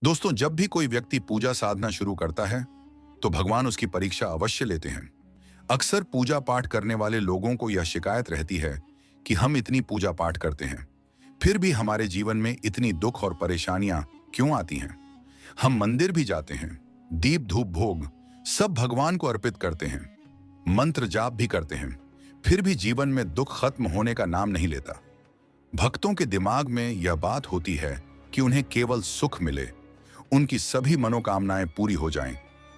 दोस्तों, जब भी कोई व्यक्ति पूजा साधना शुरू करता है तो भगवान उसकी परीक्षा अवश्य लेते हैं। अक्सर पूजा पाठ करने वाले लोगों को यह शिकायत रहती है कि हम इतनी पूजा पाठ करते हैं, फिर भी हमारे जीवन में इतनी दुख और परेशानियां क्यों आती हैं। हम मंदिर भी जाते हैं, दीप धूप भोग सब भगवान को अर्पित करते हैं, मंत्र जाप भी करते हैं, फिर भी जीवन में दुख खत्म होने का नाम नहीं लेता। भक्तों के दिमाग में यह बात होती है कि उन्हें केवल सुख मिले, उनकी सभी मनोकामनाएं पूरी हो जाएं,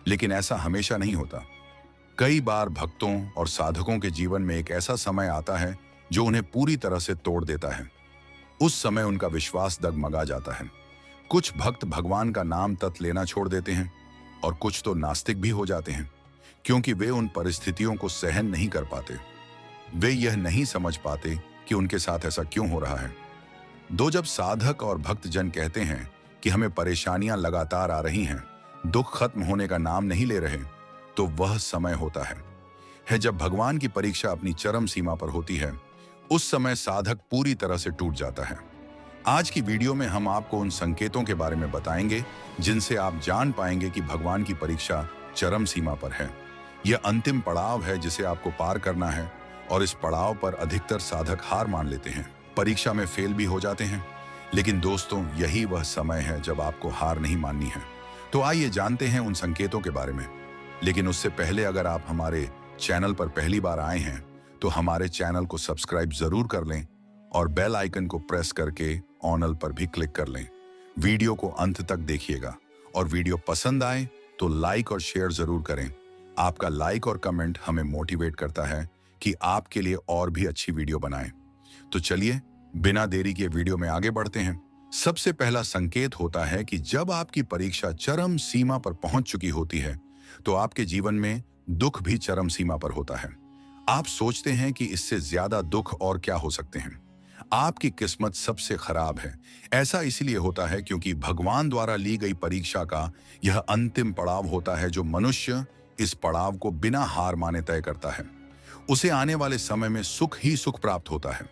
लेकिन ऐसा हमेशा नहीं होता। कई बार भक्तों और साधकों के जीवन में एक ऐसा समय आता है जो उन्हें पूरी तरह से तोड़ देता है। उस समय उनका विश्वास डगमगा जाता है। कुछ भक्त भगवान का नाम तक लेना छोड़ देते हैं और कुछ तो नास्तिक भी हो जाते हैं, क्योंकि वे उन परिस्थितियों को सहन नहीं कर पाते। वे यह नहीं समझ पाते कि उनके साथ ऐसा क्यों हो रहा है। जब साधक और भक्तजन कहते हैं कि हमें परेशानियां लगातार आ रही हैं, दुख खत्म होने का नाम नहीं ले रहे, तो वह समय होता है जब भगवान की परीक्षा अपनी चरम सीमा पर होती है। उस समय साधक पूरी तरह से टूट जाता है। आज की वीडियो में हम आपको उन संकेतों के बारे में बताएंगे जिनसे आप जान पाएंगे कि भगवान की परीक्षा चरम सीमा पर है। यह अंतिम पड़ाव है जिसे आपको पार करना है, और इस पड़ाव पर अधिकतर साधक हार मान लेते हैं, परीक्षा में फेल भी हो जाते हैं। लेकिन दोस्तों, यही वह समय है जब आपको हार नहीं माननी है। तो आइए जानते हैं उन संकेतों के बारे में। लेकिन उससे पहले अगर आप हमारे चैनल पर पहली बार आए हैं तो हमारे चैनल को सब्सक्राइब जरूर कर लें और बेल आइकन को प्रेस करके ऑल पर भी क्लिक कर लें। वीडियो को अंत तक देखिएगा और वीडियो पसंद आए तो लाइक और शेयर जरूर करें। आपका लाइक और कमेंट हमें मोटिवेट करता है कि आपके लिए और भी अच्छी वीडियो बनाएं। तो चलिए बिना देरी के वीडियो में आगे बढ़ते हैं। सबसे पहला संकेत होता है कि जब आपकी परीक्षा चरम सीमा पर पहुंच चुकी होती है तो आपके जीवन में दुख भी चरम सीमा पर होता है। आप सोचते हैं कि इससे ज्यादा दुख और क्या हो सकते हैं। आपकी किस्मत सबसे खराब है। ऐसा इसलिए होता है क्योंकि भगवान द्वारा ली गई परीक्षा का यह अंतिम पड़ाव होता है जो मनुष्य इस पड़ाव को बिना हार माने तय करता है। उसे आने वाले समय में सुख ही सुख प्राप्त होता है।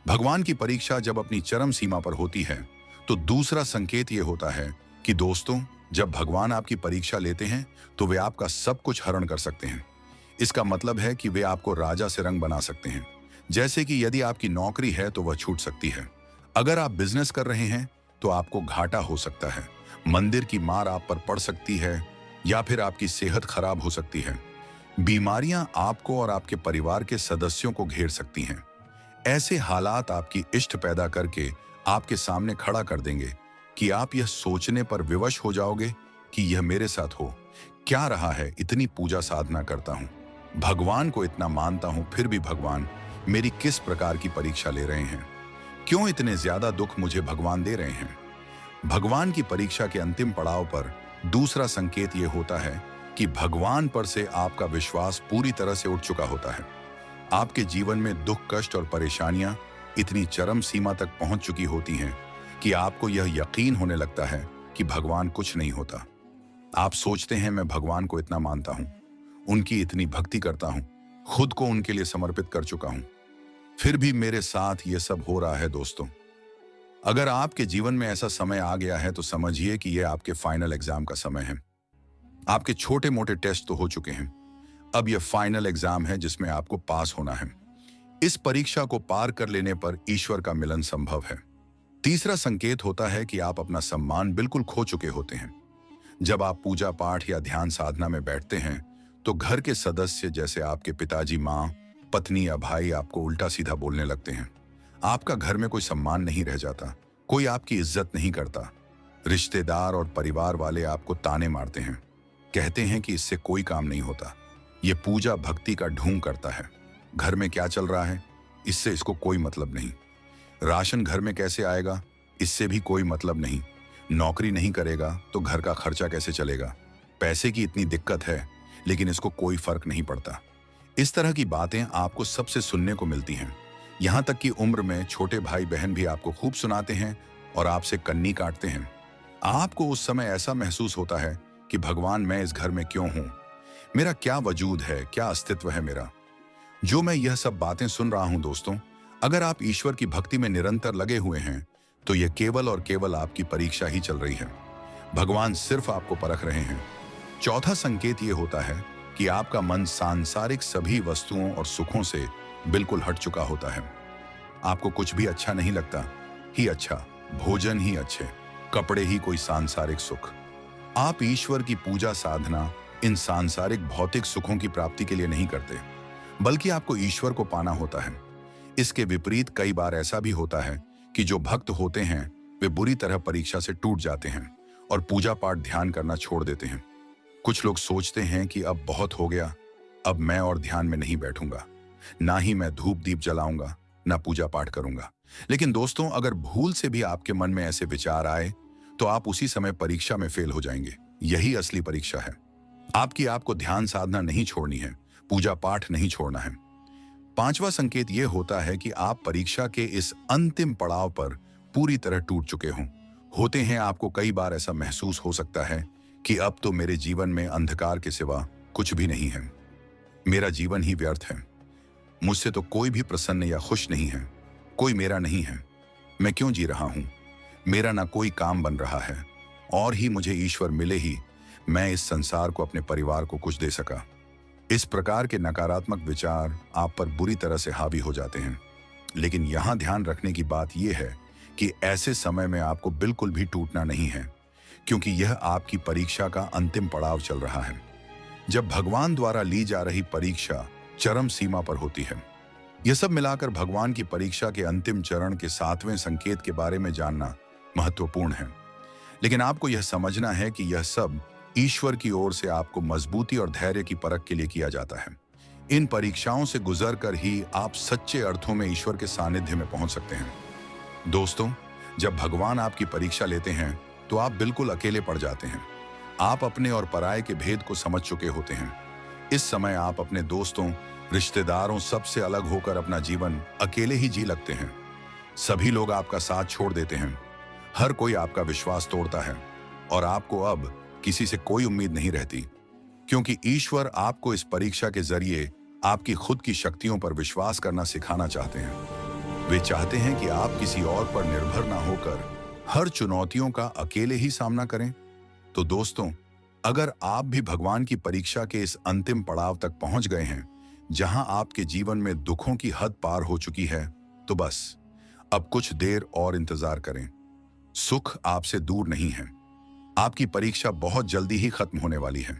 भगवान की परीक्षा जब अपनी चरम सीमा पर होती है तो दूसरा संकेत यह होता है कि दोस्तों, जब भगवान आपकी परीक्षा लेते हैं तो वे आपका सब कुछ हरण कर सकते हैं। इसका मतलब है कि वे आपको राजा से रंग बना सकते हैं। जैसे कि यदि आपकी नौकरी है तो वह छूट सकती है। अगर आप बिजनेस कर रहे हैं तो आपको घाटा हो सकता है। मंदिर की मार आप पर पड़ सकती है, या फिर आपकी सेहत खराब हो सकती है। बीमारियां आपको और आपके परिवार के सदस्यों को घेर सकती हैं। ऐसे हालात आपकी इष्ट पैदा करके आपके सामने खड़ा कर देंगे कि आप यह सोचने पर विवश हो जाओगे कि यह मेरे साथ हो क्या रहा है। इतनी पूजा साधना करता हूं, भगवान को इतना मानता हूं, फिर भी भगवान मेरी किस प्रकार की परीक्षा ले रहे हैं। क्यों इतने ज्यादा दुख मुझे भगवान दे रहे हैं। भगवान की परीक्षा के अंतिम पड़ाव पर दूसरा संकेत यह होता है कि भगवान पर से आपका विश्वास पूरी तरह से उठ चुका होता है। आपके जीवन में दुख, कष्ट और परेशानियां इतनी चरम सीमा तक पहुंच चुकी होती हैं कि आपको यह यकीन होने लगता है कि भगवान कुछ नहीं होता। आप सोचते हैं, मैं भगवान को इतना मानता हूं, उनकी इतनी भक्ति करता हूं, खुद को उनके लिए समर्पित कर चुका हूं, फिर भी मेरे साथ यह सब हो रहा है। दोस्तों, अगर आपके जीवन में ऐसा समय आ गया है तो समझिए कि यह आपके फाइनल एग्जाम का समय है। आपके छोटे मोटे टेस्ट तो हो चुके हैं, अब यह फाइनल एग्जाम है जिसमें आपको पास होना है। इस परीक्षा को पार कर लेने पर ईश्वर का मिलन संभव है। तीसरा संकेत होता है कि आप अपना सम्मान बिल्कुल खो चुके होते हैं। जब आप पूजा पाठ या ध्यान साधना में बैठते हैं तो घर के सदस्य जैसे आपके पिताजी, माँ, पत्नी या भाई आपको उल्टा सीधा बोलने लगते हैं। आपका घर में कोई सम्मान नहीं रह जाता, कोई आपकी इज्जत नहीं करता। रिश्तेदार और परिवार वाले आपको ताने मारते हैं, कहते हैं कि इससे कोई काम नहीं होता, ये पूजा भक्ति का ढोंग करता है। घर में क्या चल रहा है, इससे इसको कोई मतलब नहीं। राशन घर में कैसे आएगा, इससे भी कोई मतलब नहीं। नौकरी नहीं करेगा तो घर का खर्चा कैसे चलेगा। पैसे की इतनी दिक्कत है लेकिन इसको कोई फर्क नहीं पड़ता। इस तरह की बातें आपको सबसे सुनने को मिलती हैं। यहाँ तक कि उम्र में छोटे भाई बहन भी आपको खूब सुनाते हैं और आपसे कन्नी काटते हैं। आपको उस समय ऐसा महसूस होता है कि भगवान, मैं इस घर में क्यों हूं, मेरा क्या वजूद है, क्या अस्तित्व है मेरा, जो मैं यह सब बातें सुन रहा हूं। दोस्तों, अगर आप ईश्वर की भक्ति में निरंतर लगे हुए हैं तो यह केवल और केवल आपकी परीक्षा ही चल रही है। भगवान सिर्फ आपको परख रहे हैं। चौथा संकेत यह होता है कि आपका मन सांसारिक सभी वस्तुओं और सुखों से बिल्कुल हट चुका होता है। आपको कुछ भी अच्छा नहीं लगता ही अच्छा, भोजन ही अच्छे, कपड़े ही कोई सांसारिक सुख। आप ईश्वर की पूजा साधना इन सांसारिक भौतिक सुखों की प्राप्ति के लिए नहीं करते, बल्कि आपको ईश्वर को पाना होता है। इसके विपरीत कई बार ऐसा भी होता है कि जो भक्त होते हैं वे बुरी तरह परीक्षा से टूट जाते हैं और पूजा पाठ ध्यान करना छोड़ देते हैं। कुछ लोग सोचते हैं कि अब बहुत हो गया, अब मैं और ध्यान में नहीं बैठूंगा, ना ही मैं धूप दीप जलाऊंगा, ना पूजा पाठ करूंगा। लेकिन दोस्तों, अगर भूल से भी आपके मन में ऐसे विचार आए तो आप उसी समय परीक्षा में फेल हो जाएंगे। यही असली परीक्षा है। आपको ध्यान साधना नहीं छोड़नी है, पूजा पाठ नहीं छोड़ना है। पांचवा संकेत यह होता है कि आप परीक्षा के इस अंतिम पड़ाव पर पूरी तरह टूट चुके होते हैं। आपको कई बार ऐसा महसूस हो सकता है कि अब तो मेरे जीवन में अंधकार के सिवा कुछ भी नहीं है, मेरा जीवन ही व्यर्थ है, मुझसे तो कोई भी प्रसन्न या खुश नहीं है, कोई मेरा नहीं है, मैं क्यों जी रहा हूं, मेरा ना कोई काम बन रहा है, और ही मुझे ईश्वर मिले ही मैं इस संसार को, अपने परिवार को कुछ दे सका। इस प्रकार के नकारात्मक विचार आप पर बुरी तरह से हावी हो जाते हैं। लेकिन यहां ध्यान रखने की बात यह है कि ऐसे समय में आपको बिल्कुल भी टूटना नहीं है, क्योंकि यह आपकी परीक्षा का अंतिम पड़ाव चल रहा है। जब भगवान द्वारा ली जा रही परीक्षा चरम सीमा पर होती है। यह सब मिलाकर भगवान की परीक्षा के अंतिम चरण के 7वें संकेत के बारे में जानना महत्वपूर्ण है। लेकिन आपको यह समझना है कि यह सब ईश्वर की ओर से आपको मजबूती और धैर्य की परख के लिए किया जाता है। इन परीक्षाओं से गुजरकर ही आप सच्चे अर्थों में ईश्वर के सानिध्य में पहुंच सकते हैं। दोस्तों, जब भगवान आपकी परीक्षा लेते हैं तो आप बिल्कुल अकेले पड़ जाते हैं। आप अपने और पराये के भेद को समझ चुके होते हैं। इस समय आप अपने दोस्तों, रिश्तेदारों सबसे अलग होकर अपना जीवन अकेले ही जी लगते हैं। सभी लोग आपका साथ छोड़ देते हैं, हर कोई आपका विश्वास तोड़ता है और आपको अब किसी से कोई उम्मीद नहीं रहती, क्योंकि ईश्वर आपको इस परीक्षा के जरिए आपकी खुद की शक्तियों पर विश्वास करना सिखाना चाहते हैं। वे चाहते हैं कि आप किसी और पर निर्भर ना होकर हर चुनौतियों का अकेले ही सामना करें। तो दोस्तों, अगर आप भी भगवान की परीक्षा के इस अंतिम पड़ाव तक पहुंच गए हैं, जहां आपके जीवन में दुखों की हद पार हो चुकी है, तो बस अब कुछ देर और इंतजार करें। सुख आपसे दूर नहीं है। आपकी परीक्षा बहुत जल्दी ही खत्म होने वाली है।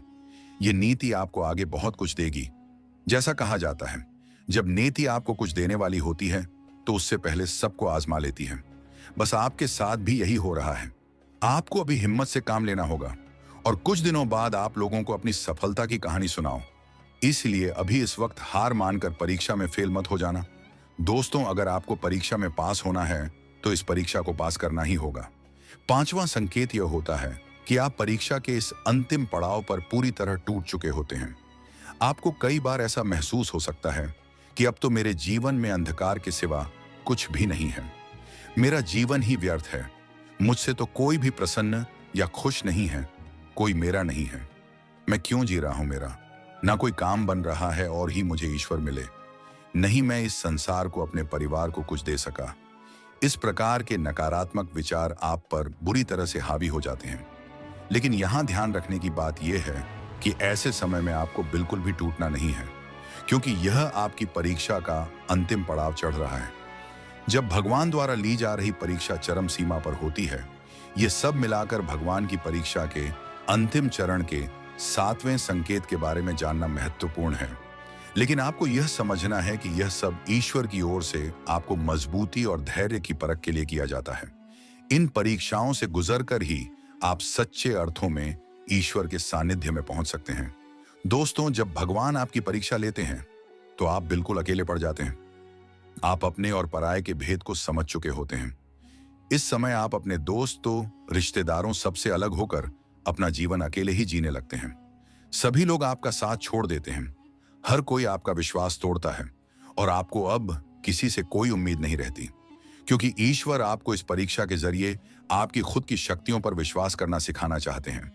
ये नीति आपको आगे बहुत कुछ देगी। जैसा कहा जाता है, जब नीति आपको कुछ देने वाली होती है तो उससे पहले सबको आजमा लेती है। बस आपके साथ भी यही हो रहा है। आपको अभी हिम्मत से काम लेना होगा और कुछ दिनों बाद आप लोगों को अपनी सफलता की कहानी सुनाओ। इसलिए अभी इस वक्त हार मानकर परीक्षा में फेल मत हो जाना। दोस्तों, अगर आपको परीक्षा में पास होना है तो इस परीक्षा को पास करना ही होगा। पांचवा संकेत यह होता है कि आप परीक्षा के इस अंतिम पड़ाव पर पूरी तरह टूट चुके होते हैं। आपको कई बार ऐसा महसूस हो सकता है कि अब तो मेरे जीवन में अंधकार के सिवा कुछ भी नहीं है, मेरा जीवन ही व्यर्थ है, मुझसे तो कोई भी प्रसन्न या खुश नहीं है, कोई मेरा नहीं है, मैं क्यों जी रहा हूं, मेरा ना कोई काम बन रहा है और ही मुझे ईश्वर मिले, नहीं मैं इस संसार को, अपने परिवार को कुछ दे सका। इस प्रकार के नकारात्मक विचार आप पर बुरी तरह से हावी हो जाते हैं। लेकिन यहां ध्यान रखने की बात यह है कि ऐसे समय में आपको बिल्कुल भी टूटना नहीं है, क्योंकि यह आपकी परीक्षा का अंतिम पड़ाव चढ़ रहा है। जब भगवान द्वारा ली जा रही परीक्षा चरम सीमा पर होती है, यह सब मिलाकर भगवान की परीक्षा के अंतिम चरण के 7वें संकेत के बारे में जानना महत्वपूर्ण है। लेकिन आपको यह समझना है कि यह सब ईश्वर की ओर से आपको मजबूती और धैर्य की परख के लिए किया जाता है। इन परीक्षाओं से गुजरकर ही आप सच्चे अर्थों में ईश्वर के सानिध्य में पहुंच सकते हैं। दोस्तों, जब भगवान आपकी परीक्षा लेते हैं तो आप बिल्कुल अकेले पड़ जाते हैं। आप अपने और पराये के भेद को समझ चुके होते हैं। इस समय आप अपने दोस्तों, रिश्तेदारों सबसे अलग होकर अपना जीवन अकेले ही जीने लगते हैं। सभी लोग आपका साथ छोड़ देते हैं, हर कोई आपका विश्वास तोड़ता है और आपको अब किसी से कोई उम्मीद नहीं रहती, क्योंकि ईश्वर आपको इस परीक्षा के जरिए आपकी खुद की शक्तियों पर विश्वास करना सिखाना चाहते हैं।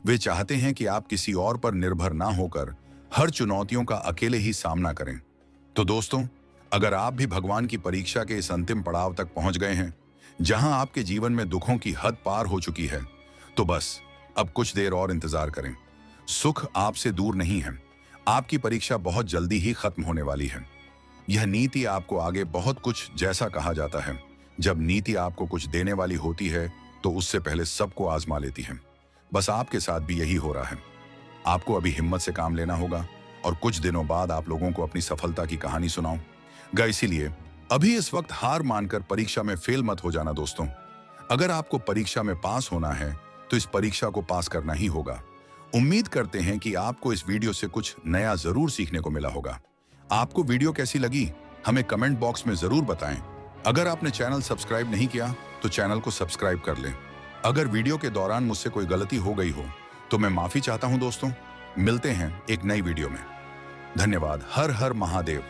वे चाहते हैं कि आप किसी और पर निर्भर ना होकर हर चुनौतियों का अकेले ही सामना करें। तो दोस्तों, अगर आप भी भगवान की परीक्षा के इस अंतिम पड़ाव तक पहुंच गए हैं, जहां आपके जीवन में दुखों की हद पार हो चुकी है, तो बस अब कुछ देर और इंतजार करें। सुख आपसे दूर नहीं है। आपकी परीक्षा बहुत जल्दी ही खत्म होने वाली है। यह नीति आपको आगे बहुत कुछ जैसा कहा जाता है, जब नीति आपको कुछ देने वाली होती है तो उससे पहले सबको आजमा लेती है। बस आपके साथ भी यही हो रहा है। आपको अभी हिम्मत से काम लेना होगा और कुछ दिनों बाद आप लोगों को अपनी सफलता की कहानी सुनाऊंगा। इसीलिए अभी इस वक्त हार मानकर परीक्षा में फेल मत हो जाना दोस्तों। अगर आपको परीक्षा में पास होना है तो इस परीक्षा को पास करना ही होगा। उम्मीद करते हैं कि आपको इस वीडियो से कुछ नया जरूर सीखने को मिला होगा। आपको वीडियो कैसी लगी हमें कमेंट बॉक्स में जरूर बताएं। अगर आपने चैनल सब्सक्राइब नहीं किया तो चैनल को सब्सक्राइब कर लें। अगर वीडियो के दौरान मुझसे कोई गलती हो गई हो तो मैं माफी चाहता हूं दोस्तों। मिलते हैं एक नई वीडियो में। धन्यवाद। हर हर महादेव।